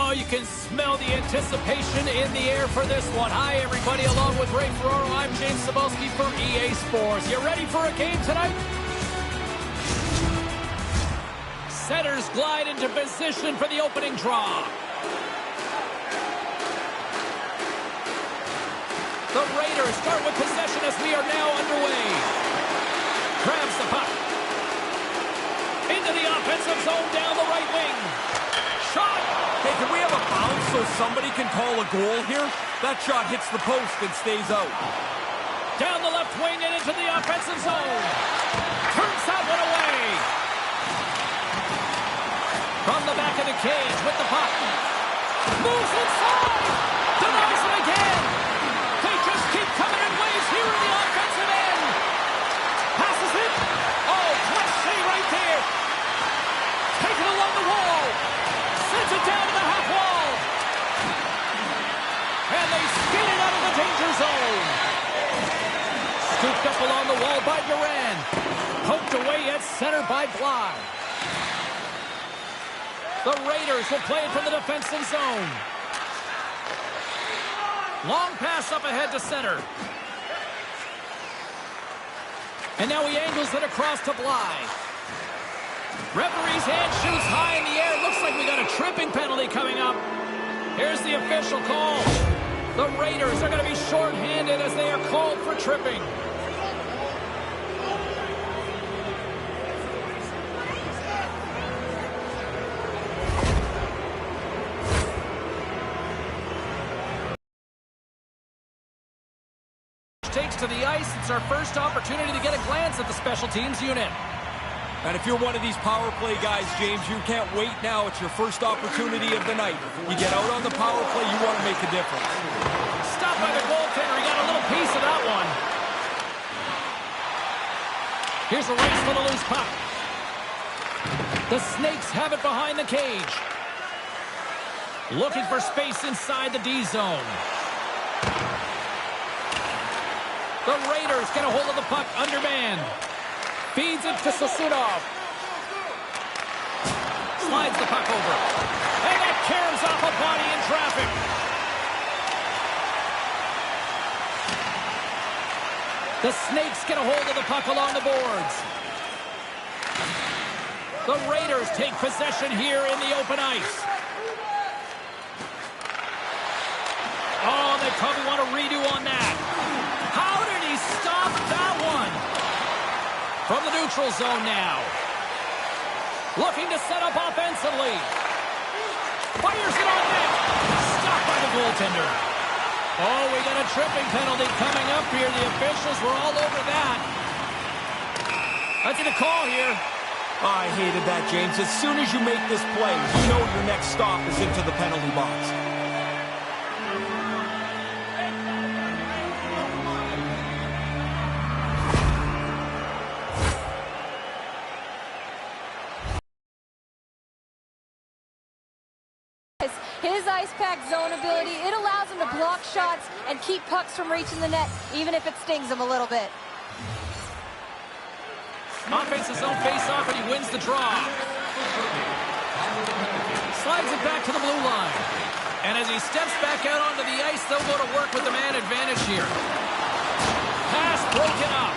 Oh, you can smell the anticipation in the air for this one. Hi, everybody. Along with Ray Ferraro, I'm James Cebulski for EA Sports. You ready for a game tonight? Setters glide into position for the opening draw. The Raiders start with possession as we are now underway. Grabs the puck. Into the offensive zone down the right wing. Shot! Hey, can we have a bounce so somebody can call a goal here? That shot hits the post and stays out. Down the left wing and into the offensive zone. Turns that one away. From the back of the cage with the puck. Moves inside. Denies it again. They just keep coming in waves here in the offensive end. Passes it. Oh, clutch save right there. Taken along the wall. Sends it down to the half wall. And they skate it out of the danger zone. Scooped up along the wall by Durant. Poked away at center by Bly. The Raiders will play it from the defensive zone. Long pass up ahead to center. And now he angles it across to Bly. Referee's hand shoots high in the air. Looks like we got a tripping penalty coming up. Here's the official call. The Raiders are going to be shorthanded as they are called for tripping. Takes to the ice. It's our first opportunity to get a glance at the special teams unit. And if you're one of these power play guys, James, you can't wait now. It's your first opportunity of the night. You get out on the power play, you want to make a difference. Stopped by the goaltender. He got a little piece of that one. Here's a race for the loose puck. The Snakes have it behind the cage. Looking for space inside the D zone. The Raiders get a hold of the puck undermanned. Feeds it to Sasunov. Slides the puck over. And that caroms off a body in traffic. The Snakes get a hold of the puck along the boards. The Raiders take possession here in the open ice. Oh, they probably want a redo on that. How did he stop that one? From the neutral zone now. Looking to set up offensively. Fires it on net. Stopped by the goaltender. Oh, we got a tripping penalty coming up here. The officials were all over that. That's a call here. I hated that, James. As soon as you make this play, you know your next stop is into the penalty box. His ice-packed zone ability, it allows him to block shots and keep pucks from reaching the net, even if it stings him a little bit. Offensive zone face-off, and he wins the draw. Slides it back to the blue line. And as he steps back out onto the ice, they'll go to work with the man advantage here. Pass broken up.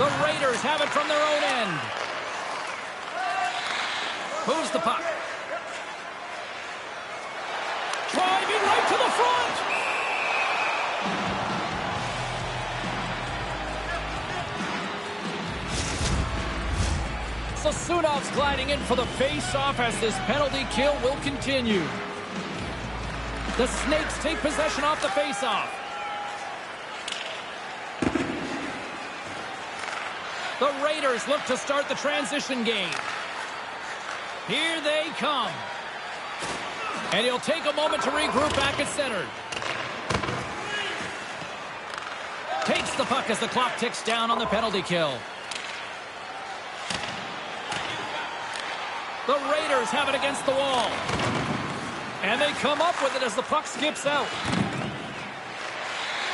The Raiders have it from their own end. Moves the puck. Driving right to the front. Sasunov's gliding in for the face-off as this penalty kill will continue. The Snakes take possession off the face-off. The Raiders look to start the transition game. Here they come. And he'll take a moment to regroup back at center. Takes the puck as the clock ticks down on the penalty kill. The Raiders have it against the wall. And they come up with it as the puck skips out.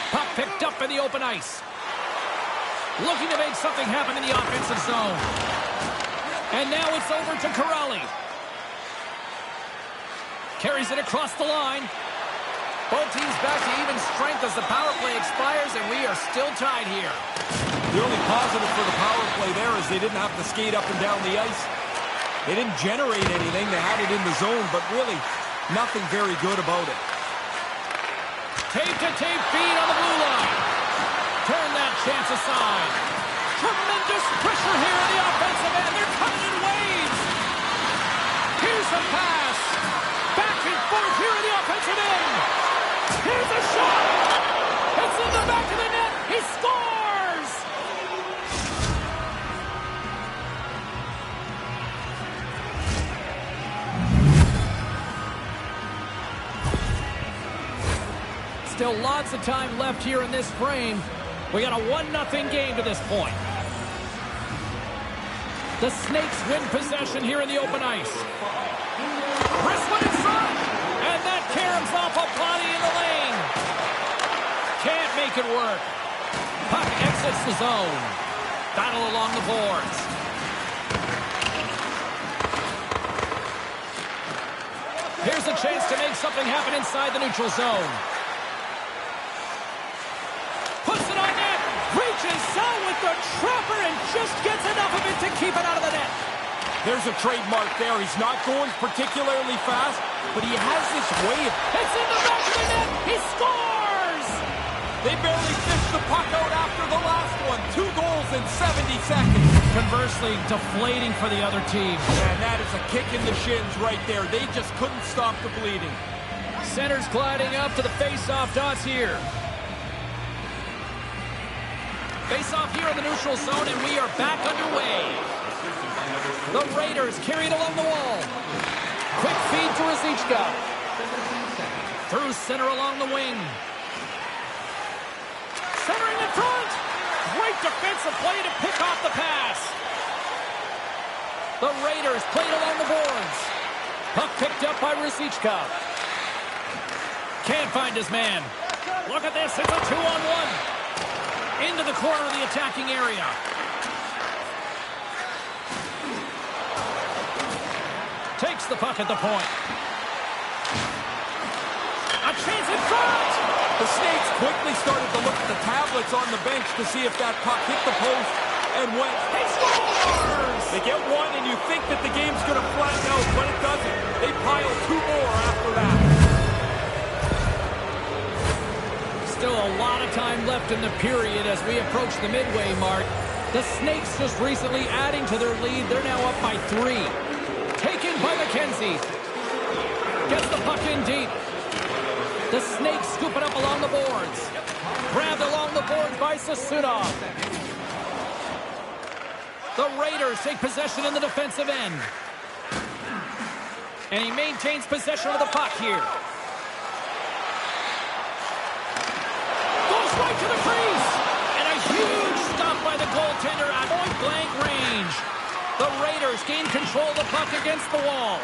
Puck picked up in the open ice. Looking to make something happen in the offensive zone. And now it's over to Corrali. Carries it across the line. Both teams back to even strength as the power play expires, and we are still tied here. The only positive for the power play there is they didn't have to skate up and down the ice. They didn't generate anything. They had it in the zone, but really nothing very good about it. Tape-to-tape feed on the blue line. Turn that chance aside. Tremendous pressure here in the offensive end. They're coming in waves. Here's a pass. Back and forth here in the offensive end. Here's a shot. It's in the back of the net. He scores. Still lots of time left here in this frame. We got a 1-0 game to this point. The Snakes win possession here in the open ice. Chris went in front, and that caroms off a body in the lane. Can't make it work. Puck exits the zone. Battle along the boards. Here's a chance to make something happen inside the neutral zone. Puts it on net. Reaches out with the trapper and just gets enough of it to keep it out of the net. There's a trademark there. He's not going particularly fast, but he has this way of... It's in the back of the net. He scores! They barely fished the puck out after the last one. 2 goals in 70 seconds. Conversely, deflating for the other team. And that is a kick in the shins right there. They just couldn't stop the bleeding. Center's gliding up to the face-off dots here. Face-off here in the neutral zone, and we are back underway. The Raiders carry it along the wall. Quick feed to Rosichka. Through center along the wing. Centering in front. Great defensive play to pick off the pass. The Raiders play it along the boards. Puck picked up by Rosichka. Can't find his man. Look at this. It's a 2-on-1. Into the corner of the attacking area. Takes the puck at the point. A chance in front! The Snakes quickly started to look at the tablets on the bench to see if that puck hit the post and went. He scores! They get one and you think that the game's going to flatten out, but it doesn't. They pile 2 more after that. Still a lot of time left in the period as we approach the midway mark. The Snakes just recently adding to their lead. They're now up by 3. Taken by McKenzie. Gets the puck in deep. The Snakes scoop it up along the boards. Grabbed along the boards by Sasunov. The Raiders take possession in the defensive end. And he maintains possession of the puck here. Right to the crease, and a huge stop by the goaltender at point-blank range. The Raiders gain control of the puck against the wall.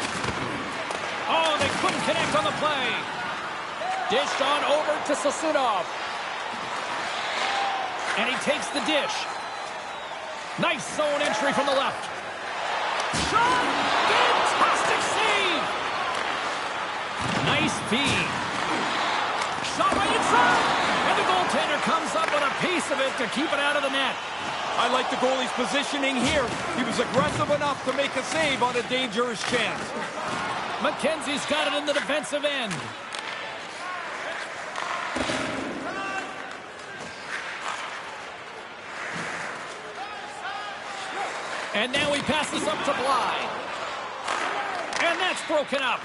Oh, they couldn't connect on the play. Dished on over to Sasunov. And he takes the dish. Nice zone entry from the left. Shot! Fantastic save! Nice feed. Shot right in front! And the goaltender comes up with a piece of it to keep it out of the net. I like the goalie's positioning here. He was aggressive enough to make a save on a dangerous chance. McKenzie's got it in the defensive end. And now he passes up to Bly. And that's broken up.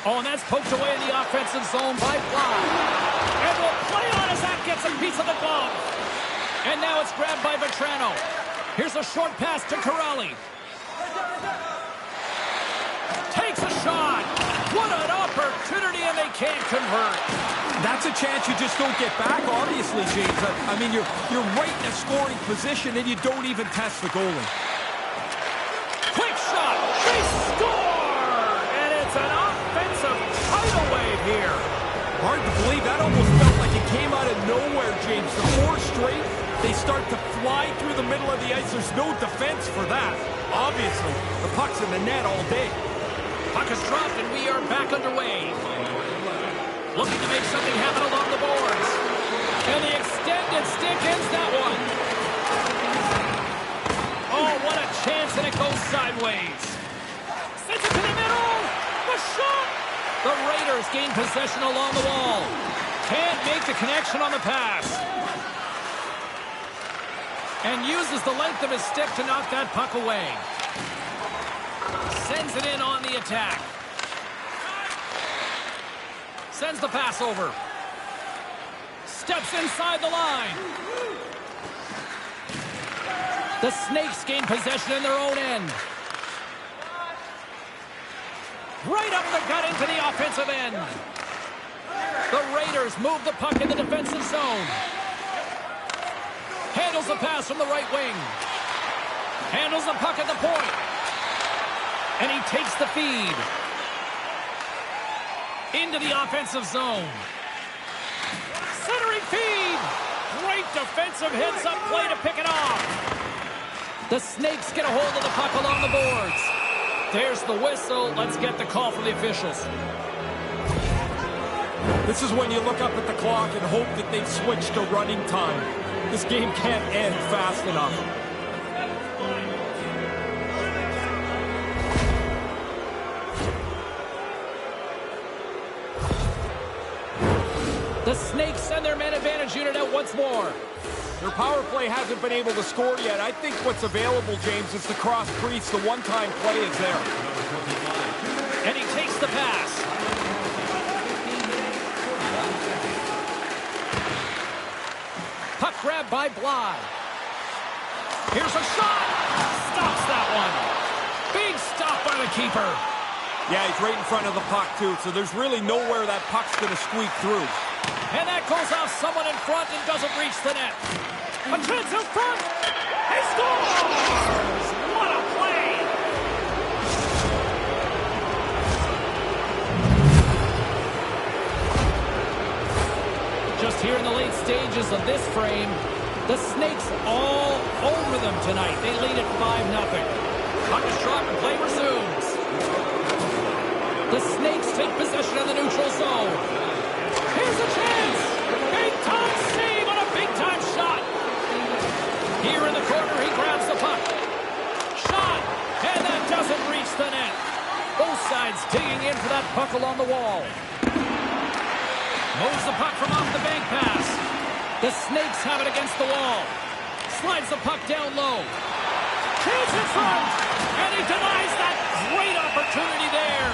Oh, and that's poked away in the offensive zone by Bly. And will play on as that gets a piece of the glove. And now it's grabbed by Vetrano. Here's a short pass to Corrali. Takes a shot. What an opportunity, and they can't convert. That's a chance you just don't get back, obviously, James. I mean, you're right in a scoring position, and you don't even test the goalie. Quick shot. They score! And it's an offensive tidal wave here. Hard to believe. That almost felt like it came out of nowhere, James. The 4 straight, they start to fly through the middle of the ice. There's no defense for that, obviously. puck's in the net all day. Puck is dropped, and we are back underway. Looking to make something happen along the boards. And the extended stick ends that one. Oh, what a chance, and it goes sideways. Sends it to the middle. The shot. The Raiders gain possession along the wall. Can't make the connection on the pass. And uses the length of his stick to knock that puck away. Sends it in on the attack. Sends the pass over. Steps inside the line. The Snakes gain possession in their own end. Right up the gut into the offensive end. The Raiders move the puck in the defensive zone. Handles the pass from the right wing. Handles the puck at the point. And he takes the feed. Into the offensive zone. Centering feed. Great defensive heads-up play to pick it off. The Snakes get a hold of the puck along the boards. There's the whistle. Let's get the call from the officials. This is when you look up at the clock and hope that they've switched to running time. This game can't end fast enough. The Snakes send their man advantage unit out once more. Their power play hasn't been able to score yet. I think what's available, James, is the cross crease. The one-time play is there. And he takes the pass. Puck grab by Bly. Here's a shot. Stops that one. Big stop by the keeper. Yeah, he's right in front of the puck, too, so there's really nowhere that puck's going to squeak through. And that goes off someone in front and doesn't reach the net. A chance in front. He scores! What a play! Just here in the late stages of this frame, the Snakes all over them tonight. They lead at 5-0. Puck is dropped and play resumes. The Snakes take possession of the neutral zone. Here's a chance. Big-time save on a big-time shot. Here in the corner, he grabs the puck. Shot, and that doesn't reach the net. Both sides digging in for that puck along the wall. Moves the puck from off the bank pass. The Snakes have it against the wall. Slides the puck down low. Chance in front, and he denies that great opportunity there.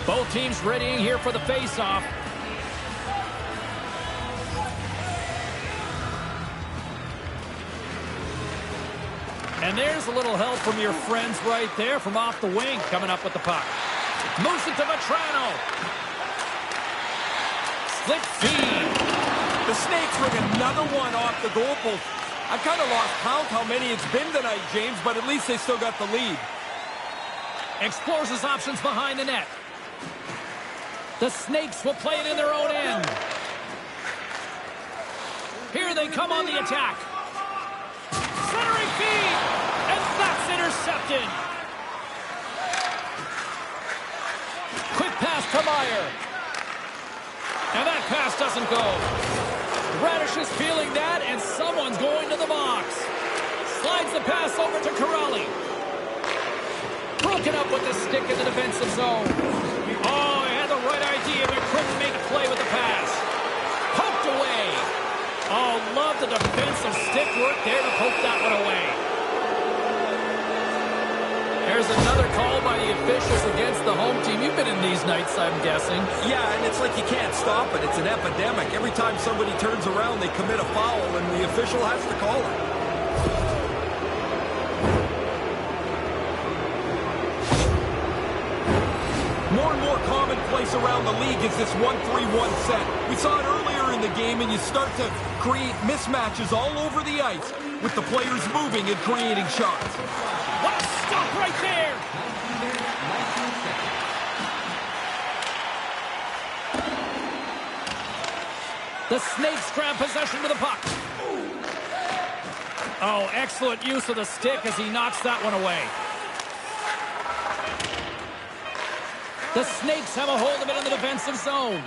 Both teams readying here for the face-off. And there's a little help from your friends right there from off the wing coming up with the puck. Moves it to Vetrano. Slip feed. The Snakes bring another one off the goal post. I've kind of lost count how many it's been tonight, James, but at least they still got the lead. Explores his options behind the net. The Snakes will play it in their own end. Here they come on the attack. Centering feed, and that's intercepted. Quick pass to Meyer. And that pass doesn't go. Radish is feeling that, and someone's going to the box. Slides the pass over to Corelli. Broken up with the stick in the defensive zone. Oh, he had the right idea, but couldn't make a play with the pass. Poked away. Oh, love the defensive stick work there to poke that one away. There's another call by the officials against the home team. You've been in these nights, I'm guessing. Yeah, and it's like you can't stop it. It's an epidemic. Every time somebody turns around, they commit a foul, and the official has to call it. More and more commonplace around the league is this 1-3-1 set. We saw it earlier in the game, and you start to create mismatches all over the ice with the players moving and creating shots. What a stop right there! The Snakes grab possession of the puck. Oh, excellent use of the stick as he knocks that one away. The Snakes have a hold of it in the defensive zone.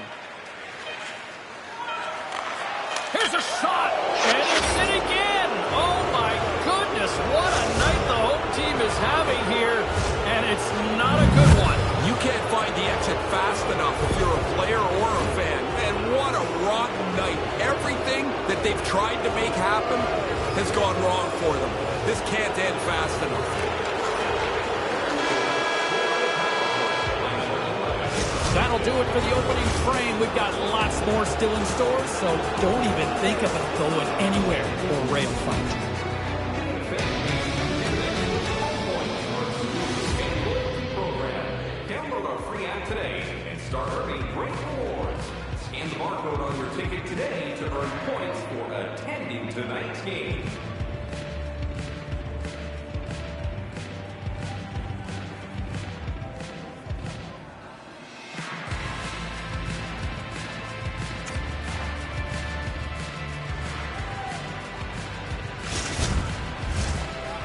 Here's a shot, and it's in again. Oh, my goodness, what a night the home team is having here, and it's not a good one. You can't find the exit fast enough if you're a player or a fan. And what a rotten night. Everything that they've tried to make happen has gone wrong for them. This can't end fast enough. That'll do it for the opening frame. We've got lots more still in store, so don't even think about going anywhere or rail fight. Download our free app today and start earning great rewards. Scan the barcode on your ticket today to earn points for attending tonight's game.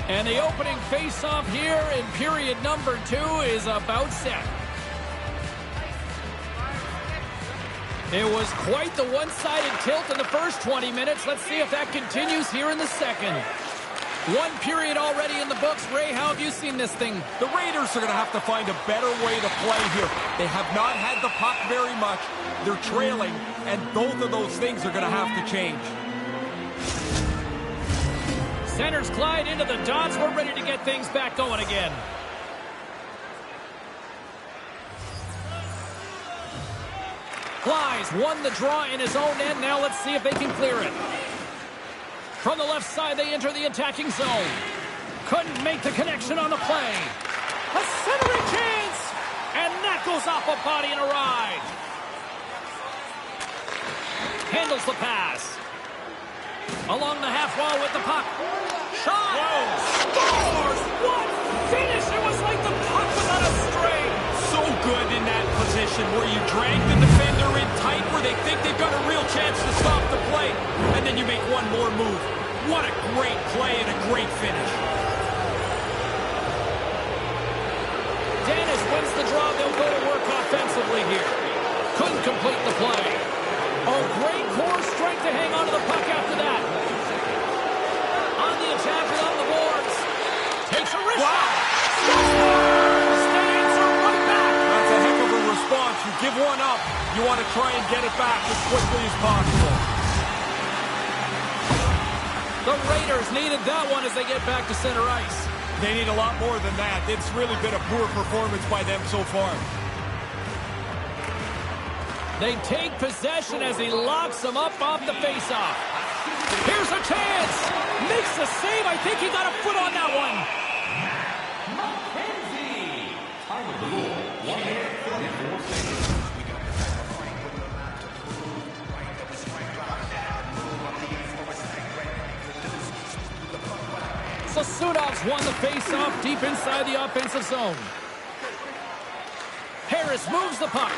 And the opening face-off here in period number 2 is about set. It was quite the one-sided tilt in the first 20 minutes. Let's see if that continues here in the second. One period already in the books. Ray, how have you seen this thing? The Raiders are going to have to find a better way to play here. They have not had the puck very much. They're trailing, and both of those things are going to have to change. Centers glide into the dots. We're ready to get things back going again. Flies won the draw in his own end. Now let's see if they can clear it. From the left side, they enter the attacking zone. Couldn't make the connection on the play. A centering chance! And that goes off a body and a ride. Handles the pass. Along the half wall with the puck. Shot! Scores! What finish! It was like the puck was on a string. So good in that position where you drag the defender in tight where they think they've got a real chance to stop the play. And then you make one more move. What a great play and a great finish. Dennis wins the draw. They'll go to work offensively here. Couldn't complete the play. Oh, great core strength to hang on to the puck after that. On the attack and on the boards. Takes a wrist shot. Scores! They answer right back. That's a heck of a response. You give one up, you want to try and get it back as quickly as possible. The Raiders needed that one as they get back to center ice. They need a lot more than that. It's really been a poor performance by them so far. They take possession as he locks them up off the faceoff. Here's a chance. Makes the save. I think he got a foot on that one. Time of the goal, 1 minute, 34 seconds. Sasunov's won the faceoff deep inside the offensive zone. Harris moves the puck.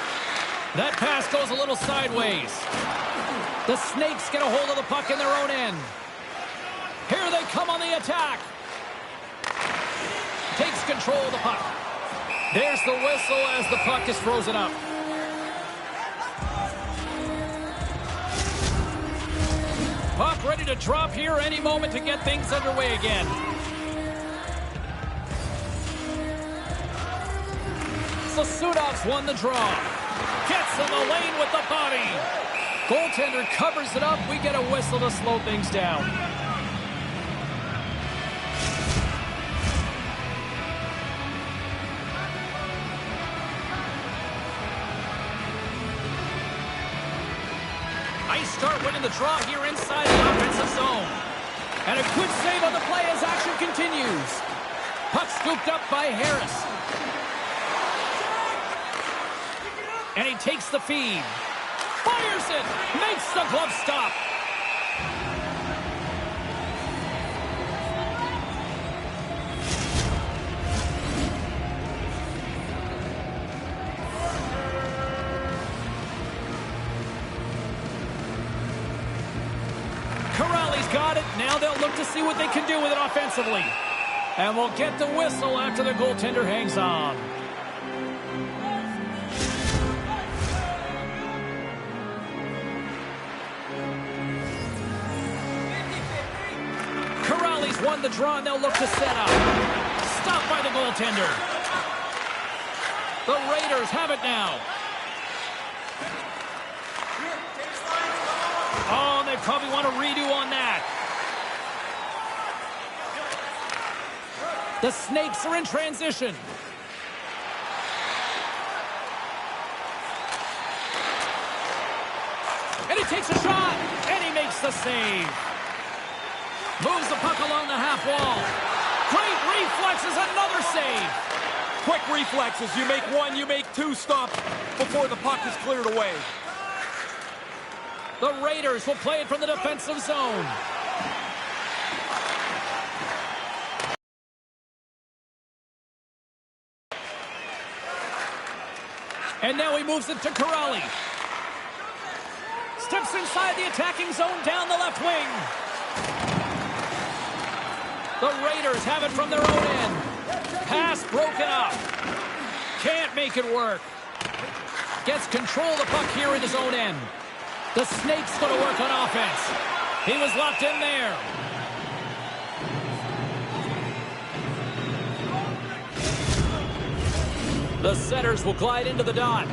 That pass goes a little sideways. The Snakes get a hold of the puck in their own end. Here they come on the attack. Takes control of the puck. There's the whistle as the puck is frozen up. Puck ready to drop here any moment to get things underway again. Sasunov's won the draw. Gets in the lane with the body. Goaltender covers it up. We get a whistle to slow things down. Ice start winning the draw here inside the offensive zone. And a good save on the play as action continues. Puck scooped up by Harris. And he takes the feed. Fires it. Makes the glove stop. Corrali's got it. Now they'll look to see what they can do with it offensively. And we'll get the whistle after the goaltender hangs on. Corrali's won the draw, and they'll look to set up. Stopped by the goaltender. The Raiders have it now. Oh, they probably want a redo on that. The Snakes are in transition. And he takes a shot, and he makes the save. Moves the puck along the half wall. Great reflexes, another save. Quick reflexes. You make one, you make two stops before the puck is cleared away. The Raiders will play it from the defensive zone. And now he moves it to Corrali. Steps inside the attacking zone down the left wing. The Raiders have it from their own end. Pass broken up. Can't make it work. Gets control of the puck here in his own end. The Snakes going to work on offense. He was locked in there. The setters will glide into the dot.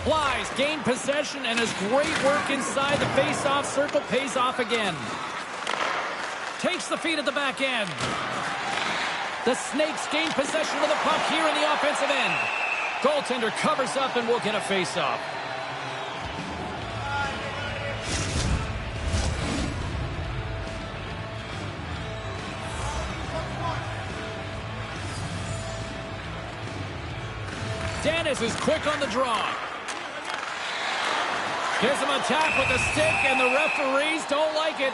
Flies, gained possession, and his great work inside the face-off circle pays off again. Takes the feed at the back end. The Snakes gain possession of the puck here in the offensive end. Goaltender covers up and will get a face-off. Dennis is quick on the draw. Gives him a tap with the stick, and the referees don't like it.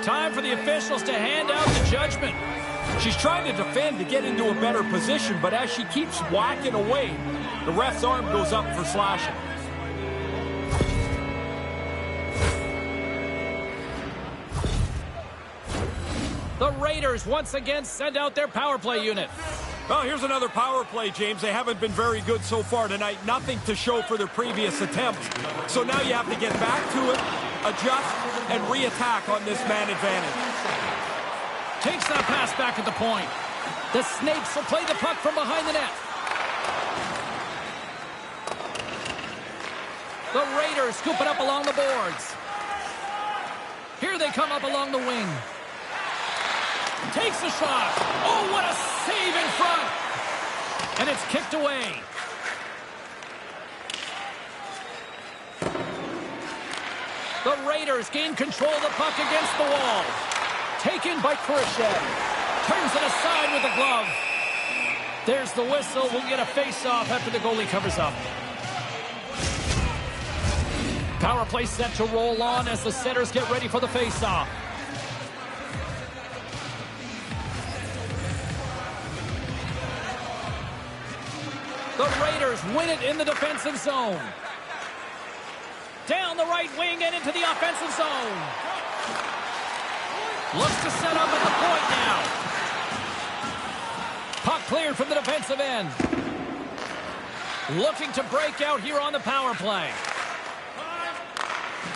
Time for the officials to hand out the judgment. She's trying to defend to get into a better position, but as she keeps whacking away, the ref's arm goes up for slashing. The Raiders once again send out their power play unit. Well, here's another power play, James. They haven't been very good so far tonight. Nothing to show for their previous attempts. So now you have to get back to it, adjust, and re-attack on this man advantage. Takes that pass back at the point. The Snakes will play the puck from behind the net. The Raiders scoop it up along the boards. Here they come up along the wing. Takes a shot. Oh, what a save in front. And it's kicked away. The Raiders gain control of the puck against the wall. Taken by Khrushchev. Turns it aside with the glove. There's the whistle. We'll get a face-off after the goalie covers up. Power play set to roll on as the setters get ready for the face-off. The Raiders win it in the defensive zone. Down the right wing and into the offensive zone. Looks to set up at the point now. Puck cleared from the defensive end. Looking to break out here on the power play.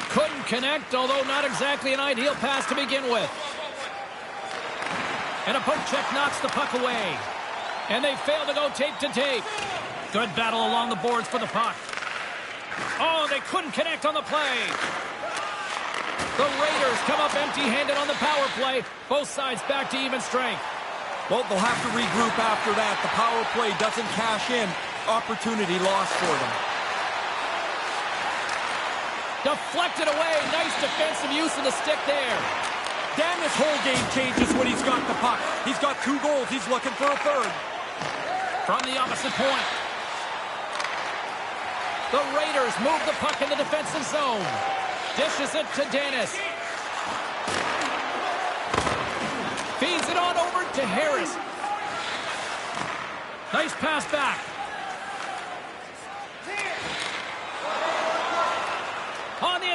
Couldn't connect, although not exactly an ideal pass to begin with. And a poke check knocks the puck away. And they fail to go tape to tape. Good battle along the boards for the puck. Oh, they couldn't connect on the play. The Raiders come up empty-handed on the power play. Both sides back to even strength. Well, they'll have to regroup after that. The power play doesn't cash in. Opportunity lost for them. Deflected away. Nice defensive use of the stick there. Dan, this whole game changes when he's got the puck. He's got 2 goals. He's looking for a third. From the opposite point. The Raiders move the puck in the defensive zone. Dishes it to Dennis. Feeds it on over to Harris. Nice pass back.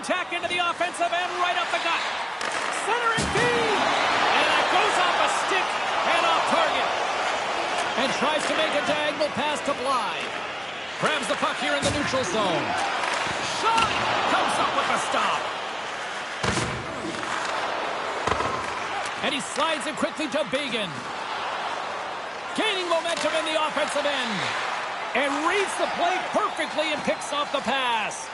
attack into the offensive end, right up the gut. Centering feed! And that goes off a stick and off target. And tries to make a diagonal pass to Bly. Grabs the puck here in the neutral zone. Shot! Comes up with a stop. And he slides it quickly to Began. Gaining momentum in the offensive end. And reads the play perfectly and picks off the pass.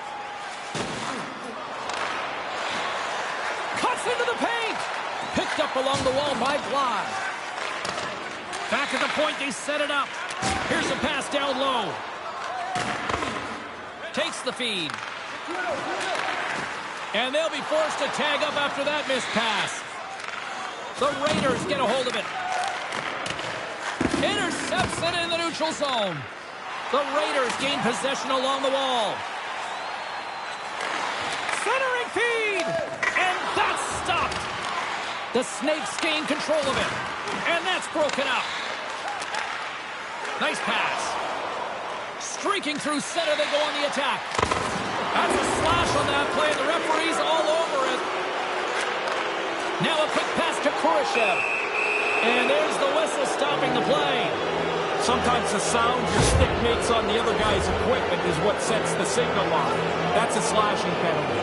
Cuts into the paint. Picked up along the wall by Bly. Back at the point, they set it up. Here's a pass down low. Takes the feed. And they'll be forced to tag up after that missed pass. The Raiders get a hold of it. Intercepts it in the neutral zone. The Raiders gain possession along the wall. Centering feed! And that's stopped. The Snakes gain control of it. And that's broken up. Nice pass. Streaking through center, they go on the attack. That's a slash on that play. The referee's all over it. Now a quick pass to Kurashev. And there's the whistle stopping the play. Sometimes the sound your stick makes on the other guy's equipment is what sets the signal off. That's a slashing penalty.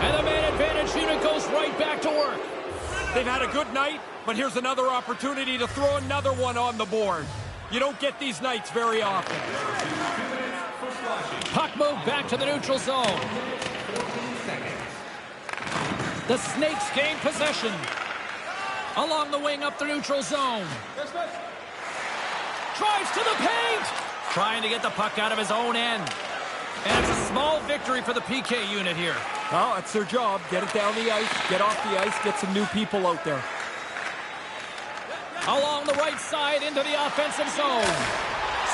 And the man advantage unit goes right back to work. They've had a good night, but here's another opportunity to throw another one on the board. You don't get these nights very often. Puck moved back to the neutral zone. The Snakes gain possession. Along the wing up the neutral zone. Drives to the paint. Trying to get the puck out of his own end. And it's a small victory for the PK unit here. Well, that's their job. Get it down the ice, get off the ice, get some new people out there. Along the right side into the offensive zone.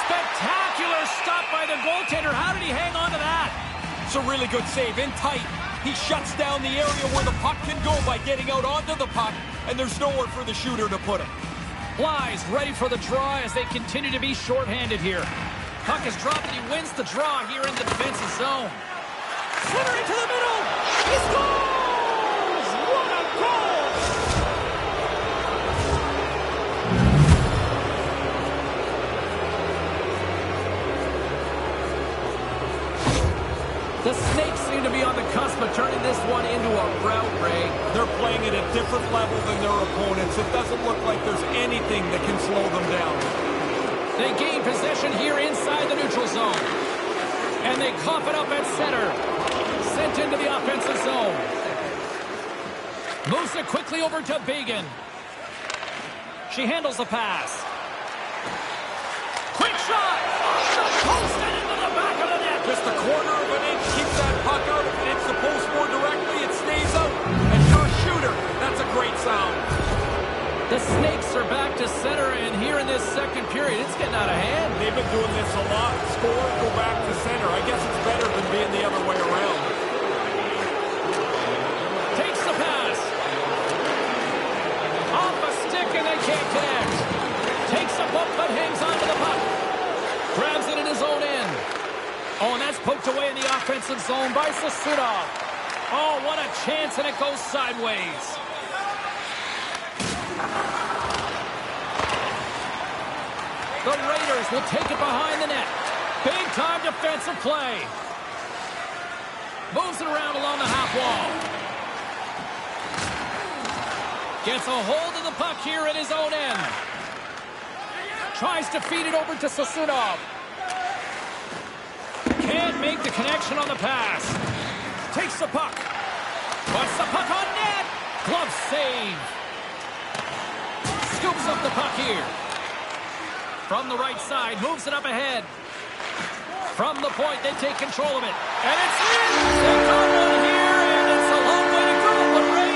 Spectacular stop by the goaltender. How did he hang on to that? It's a really good save. In tight, he shuts down the area where the puck can go by getting out onto the puck, and there's nowhere for the shooter to put it. Bly's ready for the draw as they continue to be shorthanded here. Puck is dropped and he wins the draw here in the defensive zone. Centering to the middle. He scores! What a goal! The Snakes seem to be on the cusp of turning this one into a rout, Ray. They're playing at a different level than their opponents. It doesn't look like there's anything that can slow them down. They gain possession here inside the neutral zone. And they cough it up at center. Sent into the offensive zone. Moves it quickly over to Began. She handles the pass. Quick shot! Posted into the back of the net. Just a quarter of an inch keeps that puck out. If it hits the post more directly, it stays out. And you're a shooter. That's a great sound. The Snakes are back to center, and here in this second period, it's getting out of hand. They've been doing this a lot. Score, go back to center. I guess it's better than being the other way around. Takes the pass. Off a stick, and they can't connect. Takes a bump, but hangs onto the puck. Grabs it in his own end. Oh, and that's poked away in the offensive zone by Sasunov. Oh, what a chance, and it goes sideways. The Raiders will take it behind the net. Big-time defensive play. Moves it around along the half wall. Gets a hold of the puck here in his own end. Tries to feed it over to Sasunov. Can't make the connection on the pass. Takes the puck. Puts the puck on net. Glove save. Scoops up the puck here. From the right side, moves it up ahead. From the point, they take control of it. And it's in! They got one here, and it's a long way to go, but Ray,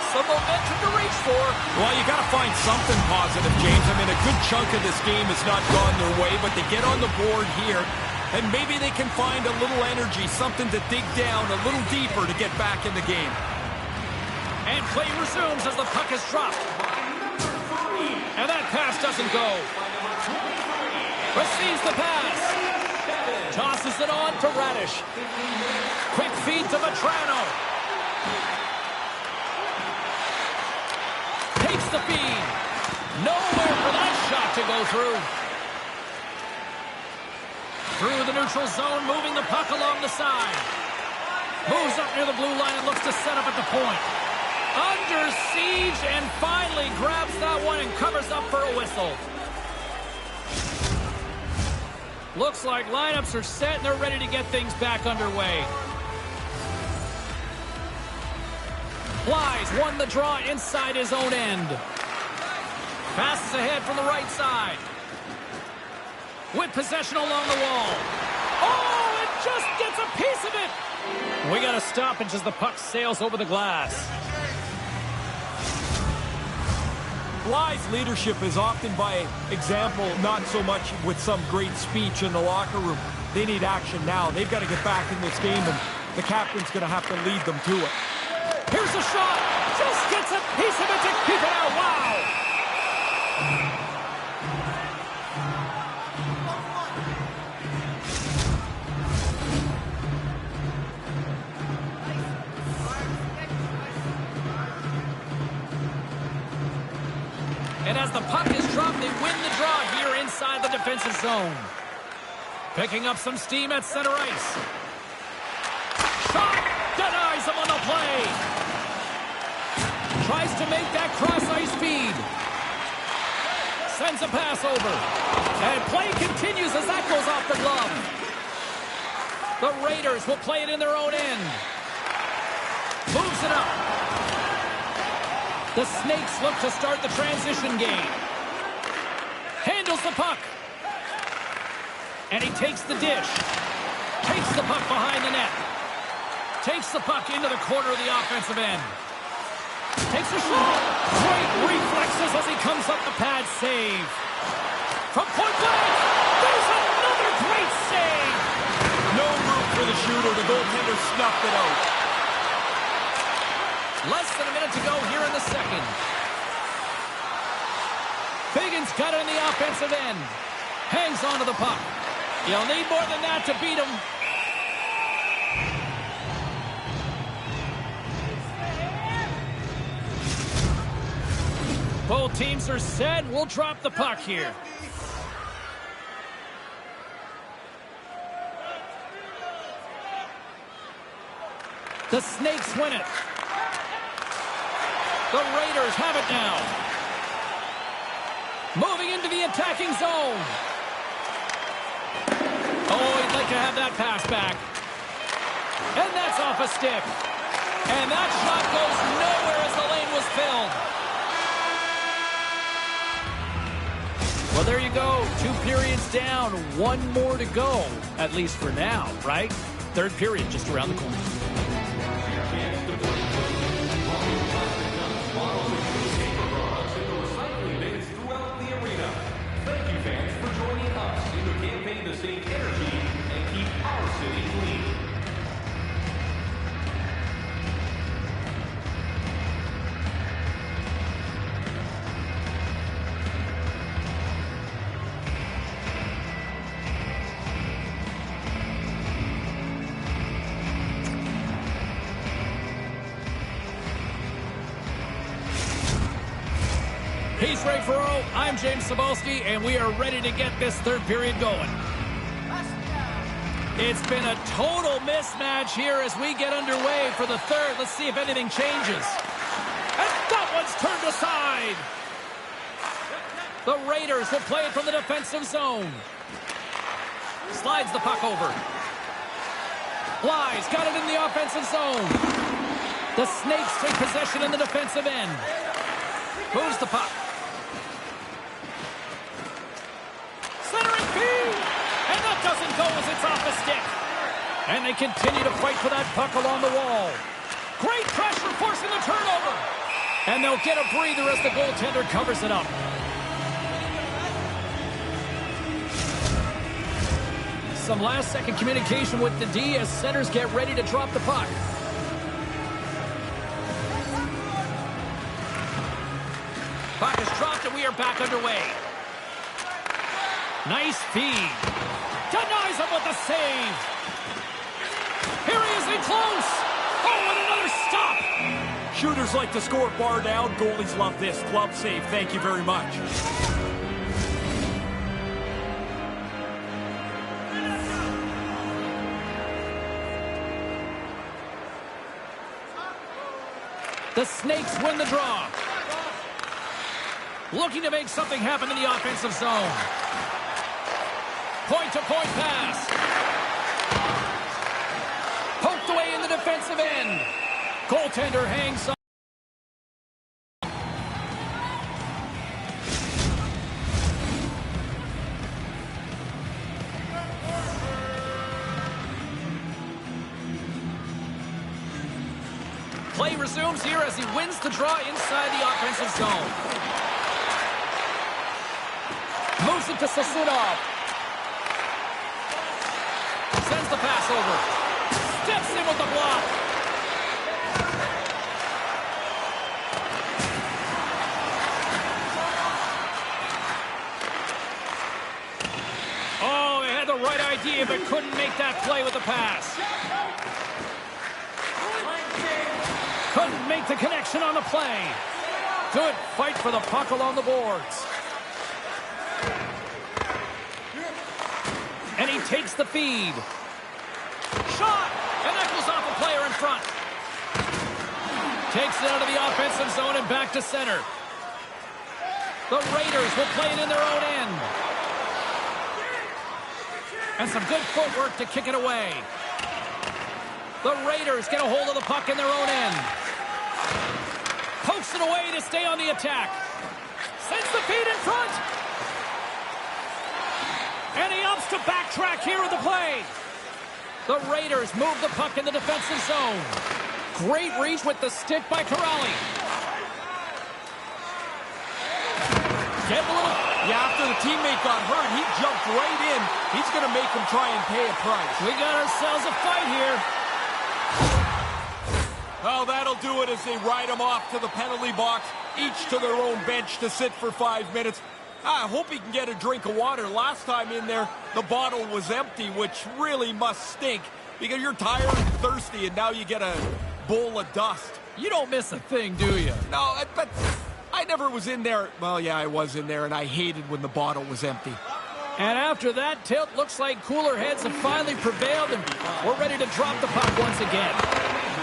some momentum to reach for. Well, you got to find something positive, James. I mean, a good chunk of this game has not gone their way, but they get on the board here, and maybe they can find a little energy, something to dig down a little deeper to get back in the game. And play resumes as the puck is dropped. And that pass doesn't go. Receives the pass. Tosses it on to Radish. Quick feed to Vetrano. Takes the feed. Nowhere for that shot to go through. Through the neutral zone, moving the puck along the side. Moves up near the blue line and looks to set up at the point. Under siege and finally grabs that one and covers up for a whistle. Looks like lineups are set and they're ready to get things back underway. Wise won the draw inside his own end. Passes ahead from the right side. With possession along the wall. Oh, it just gets a piece of it. We got a stoppage as the puck sails over the glass. Bly's leadership is often by example, not so much with some great speech in the locker room. They need action now. They've got to get back in this game, and the captain's going to have to lead them to it. Here's a shot. Just gets a piece of it to keep it out. Wow. And as the puck is dropped, they win the draw here inside the defensive zone. Picking up some steam at center ice. Shot! Denies him on the play. Tries to make that cross-ice feed. Sends a pass over. And play continues as that goes off the glove. The Raiders will play it in their own end. Moves it up. The Snakes look to start the transition game. Handles the puck. And he takes the dish. Takes the puck behind the net. Takes the puck into the corner of the offensive end. Takes a shot. Great reflexes as he comes up the pad save. From point blank, there's another great save. No room for the shooter. The goaltender snuffed it out. Less than a minute to go here in the second. Fagan's got it in the offensive end. Hangs onto the puck. You'll need more than that to beat him. Both teams are set. We'll drop the puck here. The Snakes win it. The Raiders have it now. Moving into the attacking zone. Oh, he'd like to have that pass back. And that's off a stick. And that shot goes nowhere as the lane was filled. Well, there you go. 2 periods down, 1 more to go, at least for now, right? Third period just around the corner. He's Ray Ferraro, I'm James Cebulski, and we are ready to get this third period going. It's been a total mismatch here as we get underway for the third. Let's see if anything changes. And that one's turned aside. The Raiders will play it from the defensive zone. Slides the puck over. Bly's got it in the offensive zone. The Snakes take possession in the defensive end. Moves the puck. Centering feed! And that doesn't go as it's off the stick. And they continue to fight for that puck along the wall. Great pressure forcing the turnover. And they'll get a breather as the goaltender covers it up. Some last-second communication with the D as centers get ready to drop the puck. Puck is dropped and we are back underway. Nice feed. Denies him with the save. Here he is in close. Oh, and another stop. Shooters like to score bar down. Goalies love this. Glove save. Thank you very much. The Snakes win the draw. Looking to make something happen in the offensive zone. Point-to-point pass. Poked away in the defensive end. Goaltender hangs on. Play resumes here as he wins the draw inside the offensive zone. Moves it to Sasunov. Sends the pass over. Steps in with the block. Oh, they had the right idea but couldn't make that play with the pass. Couldn't make the connection on the play. Good fight for the puck along the boards. And he takes the feed. Shot! And that goes off a player in front. Takes it out of the offensive zone and back to center. The Raiders will play it in their own end. And some good footwork to kick it away. The Raiders get a hold of the puck in their own end. Pokes it away to stay on the attack. Sends the feed in front. And he opts to backtrack here with the play. The Raiders move the puck in the defensive zone. Great reach with the stick by Corrali. Get a little... Yeah, after the teammate got hurt, he jumped right in. He's going to make him try and pay a price. We got ourselves a fight here. Oh, that'll do it as they ride him off to the penalty box, each to their own bench to sit for 5 minutes. I hope he can get a drink of water. Last time in there, the bottle was empty, which really must stink because you're tired and thirsty, and now you get a bowl of dust. You don't miss a thing, do you? No, but I never was in there. Well, yeah, I was in there, and I hated when the bottle was empty. And after that tilt, looks like cooler heads have finally prevailed, and we're ready to drop the puck once again.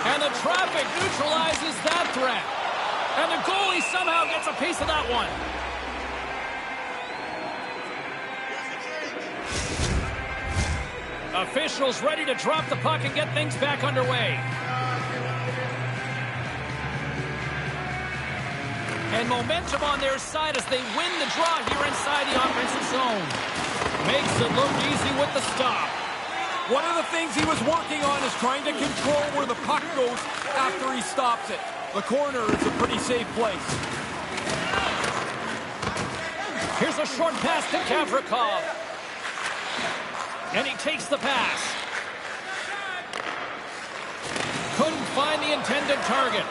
And the traffic neutralizes that threat. And the goalie somehow gets a piece of that one. Officials ready to drop the puck and get things back underway. And momentum on their side as they win the draw here inside the offensive zone. Makes it look easy with the stop. One of the things he was working on is trying to control where the puck goes after he stops it. The corner is a pretty safe place. Here's a short pass to Gavrikov. And he takes the pass. Couldn't find the intended target.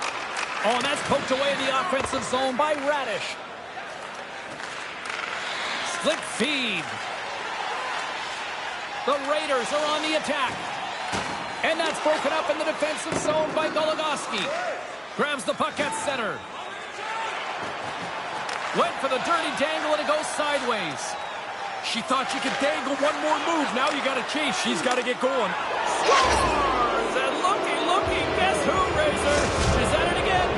Oh, and that's poked away in the offensive zone by Radish. Split feed. The Raiders are on the attack. And that's broken up in the defensive zone by Goligoski. Grabs the puck at center. Went for the dirty dangle and it goes sideways. She thought she could dangle one more move. Now you got to chase. She's got to get going. Scores! And looky, guess who, Razor? Is that it again?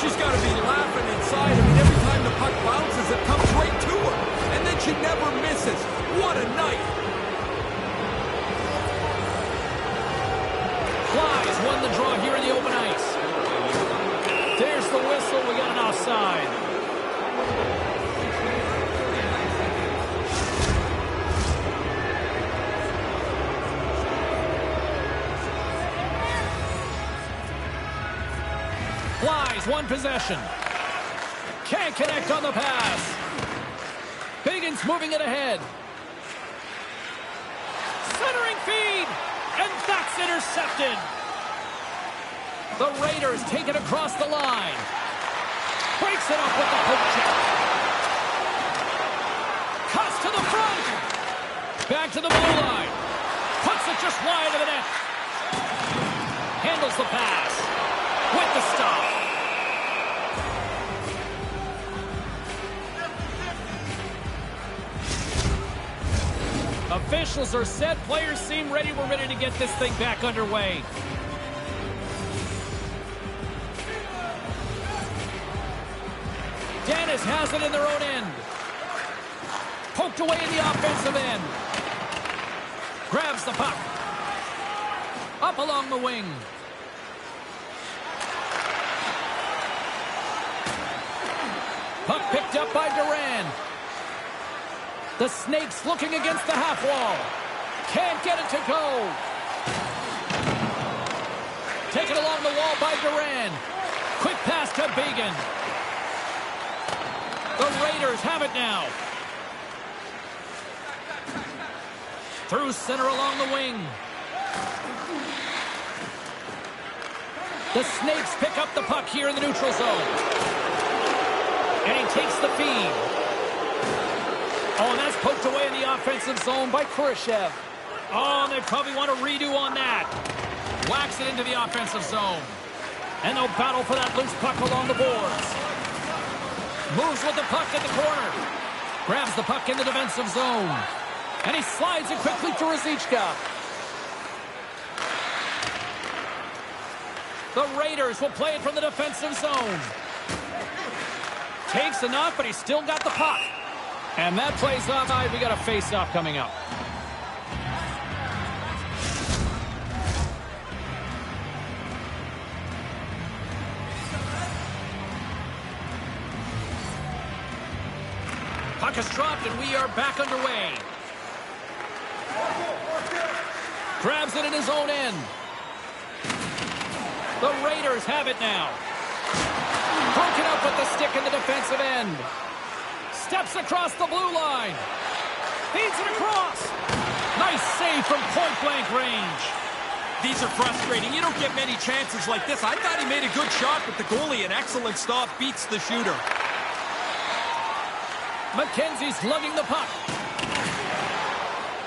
She's got to be laughing inside. I mean, every time the puck bounces, it comes right to her. And then she never misses. What a night. Flies won the draw here in the open ice. There's the whistle. We got an offside. Flies, one possession. Can't connect on the pass. Biggins moving it ahead. Centering feed. And that's intercepted. The Raiders take it across the line. Breaks it up with the poke check. Cuts to the front. Back to the blue line. Puts it just wide of the net. Handles the pass. With the stop. Officials are set. Players seem ready. We're ready to get this thing back underway. Dennis has it in their own end. Poked away in the offensive end. Grabs the puck. Up along the wing. Puck picked up by Durand. The Snakes looking against the half wall. Can't get it to go. Taken along the wall by Durand. Quick pass to Began. The Raiders have it now. Through center along the wing. The Snakes pick up the puck here in the neutral zone. And he takes the feed. Oh, and that's poked away in the offensive zone by Khrushchev. Oh, and they probably want to redo on that. Whacks it into the offensive zone. And they'll battle for that loose puck along the boards. Moves with the puck in the corner. Grabs the puck in the defensive zone. And he slides it quickly to Ruzicka. The Raiders will play it from the defensive zone. Takes enough, but he's still got the puck. And that plays offside. We got a face-off coming up. Puck is dropped, and we are back underway. Grabs it in his own end. The Raiders have it now. Broken up with the stick in the defensive end. Steps across the blue line. Feeds it across. Nice save from point-blank range. These are frustrating. You don't get many chances like this. I thought he made a good shot, but the goalie, an excellent stop, beats the shooter. McKenzie's lugging the puck.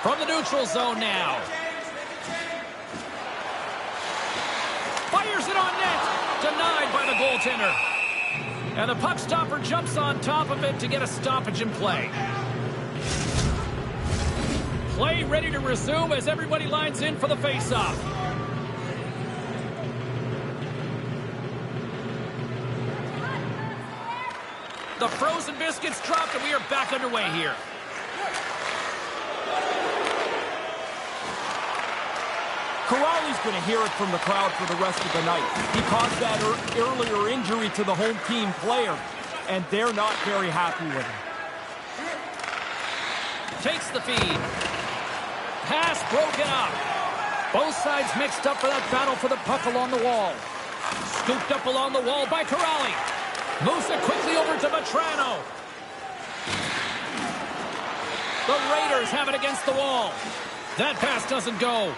From the neutral zone now. Fires it on net. Denied by the goaltender. And the puck stopper jumps on top of it to get a stoppage in play. Play ready to resume as everybody lines in for the faceoff. The frozen biscuits dropped, and we are back underway here. Corrali's going to hear it from the crowd for the rest of the night. He caused that earlier injury to the home team player, and they're not very happy with him. Takes the feed. Pass broken up. Both sides mixed up for that battle for the puck along the wall. Scooped up along the wall by Corrali. Moves it quickly over to Vetrano. The Raiders have it against the wall. That pass doesn't go.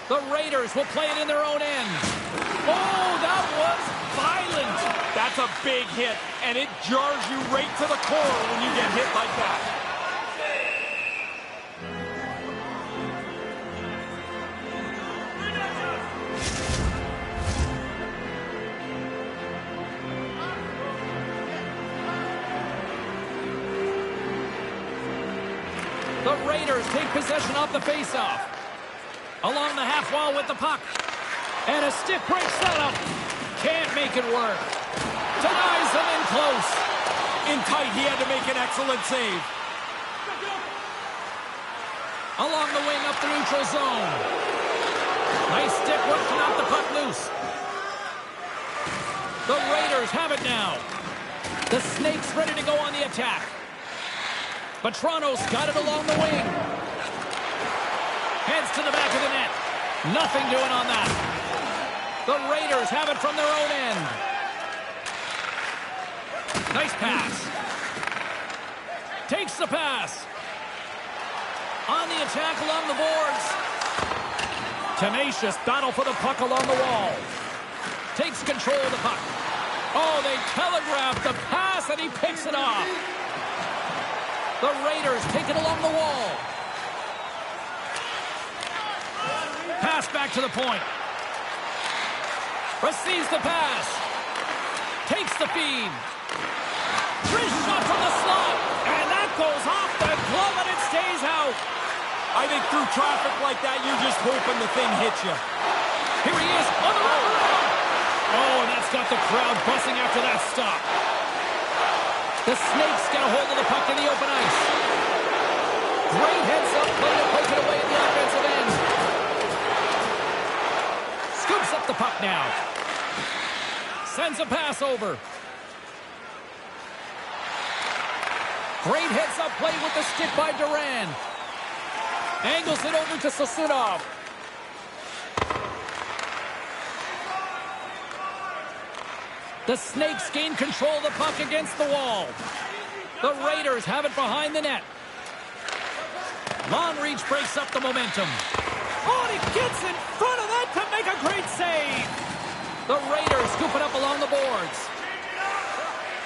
The Raiders will play it in their own end. Oh, that was violent. That's a big hit, and it jars you right to the core when you get hit like that. The Raiders take possession of the faceoff. Along the half wall with the puck. And a stick breaks that up. Can't make it work. Denies them in close. In tight, he had to make an excellent save. Along the wing up the neutral zone. Nice stick work to knock the puck loose. The Raiders have it now. The Snakes ready to go on the attack. Vetrano's got it along the wing. Heads to the back of the net. Nothing doing on that. The Raiders have it from their own end. Nice pass. Takes the pass. On the attack along the boards. Tenacious battle for the puck along the wall. Takes control of the puck. Oh, they telegraphed the pass, and he picks it off. The Raiders take it along the wall. Pass back to the point. Receives the pass. Takes the feed. Wrist shot from the slot. And that goes off the glove, and it stays out. I think through traffic like that, you're just hoping the thing hits you. Here he is on the wrap-around. Oh, and that's got the crowd buzzing after that stop. The Snakes get a hold of the puck in the open ice. Great heads-up play to poke it away in the offensive end. Scoops up the puck now. Sends a pass over. Great heads-up play with the stick by Duran. Angles it over to Sasunov. The Snakes gain control of the puck against the wall. The Raiders have it behind the net. Long reach breaks up the momentum. Oh, and he gets in front of that to make a great save. The Raiders scoop it up along the boards.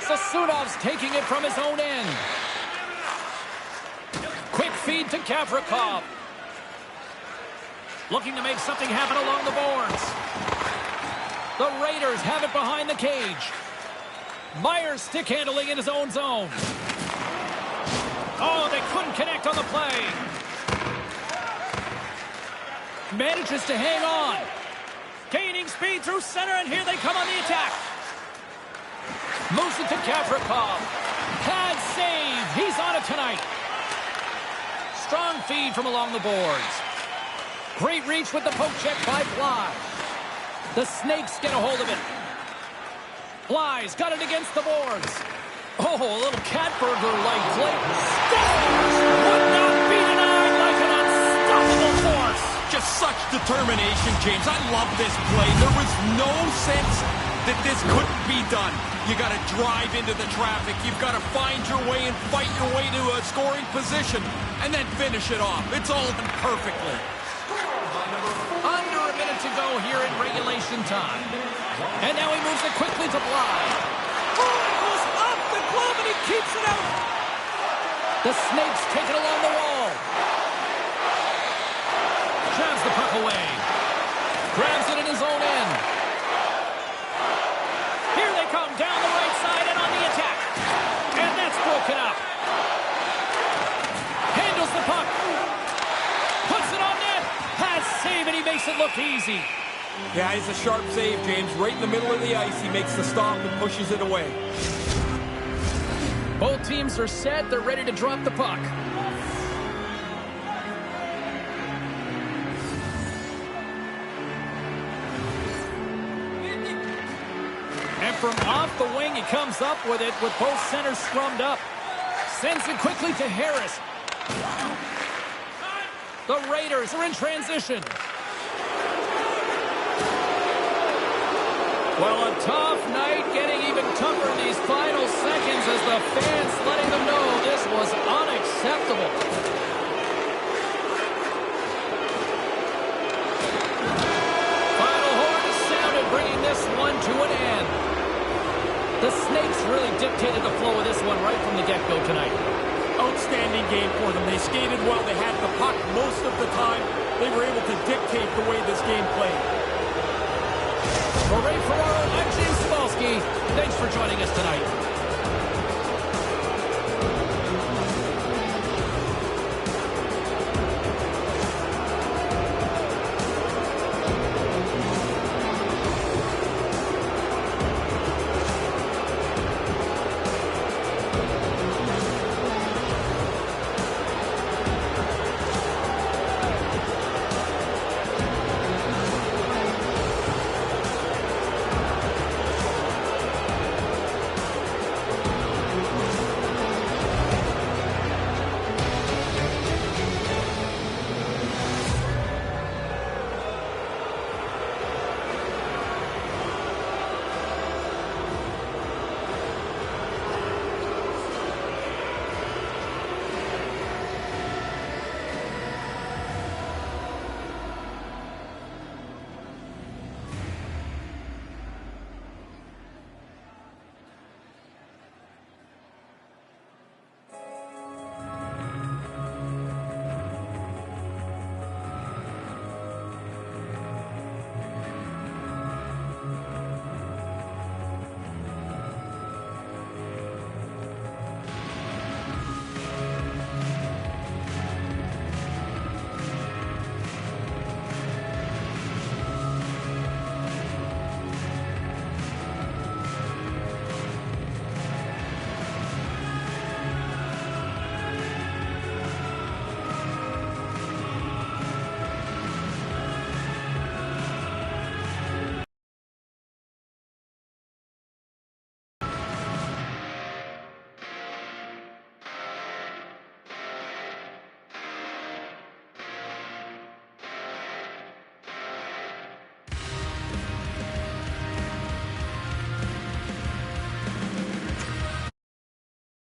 Sasunov's taking it from his own end. Quick feed to Gavrikov. Looking to make something happen along the boards. The Raiders have it behind the cage. Myers stick handling in his own zone. Oh, they couldn't connect on the play. Manages to hang on. Gaining speed through center, and here they come on the attack. Moves it to Gavrikov. Pad save. He's on it tonight. Strong feed from along the boards. Great reach with the poke check by Bly. The Snakes get a hold of it. Bly's got it against the boards. Oh, a little Catburger-like play. Scores! Would not be denied like an unstoppable force. Just such determination, James. I love this play. There was no sense that this couldn't be done. You got to drive into the traffic. You've got to find your way and fight your way to a scoring position and then finish it off. It's all done perfectly. Under a minute to go here in regulation time. And now he moves it quickly to Bly. Oh, it goes off the glove and he keeps it out. The Snakes take it along the wall. Jabs the puck away. Grabs it in his own end. Here they come down the right side and on the attack. And that's broken up. Handles the puck. Puts it on net. Pass save, and he makes it look easy. Yeah, it's a sharp save, James. Right in the middle of the ice, he makes the stop and pushes it away. Both teams are set. They're ready to drop the puck. And from off the wing, he comes up with it with both centers scrummed up. Sends it quickly to Harris. The Raiders are in transition. Well, a tough night, getting even tougher in these final seconds as the fans letting them know this was unacceptable. Final horn is sounded, bringing this one to an end. The Snakes really dictated the flow of this one right from the get-go tonight. Outstanding game for them. They skated well. They had the puck most of the time. They were able to dictate the way this game played. For Ray Ferraro, I'm James Cebulski. Thanks for joining us tonight.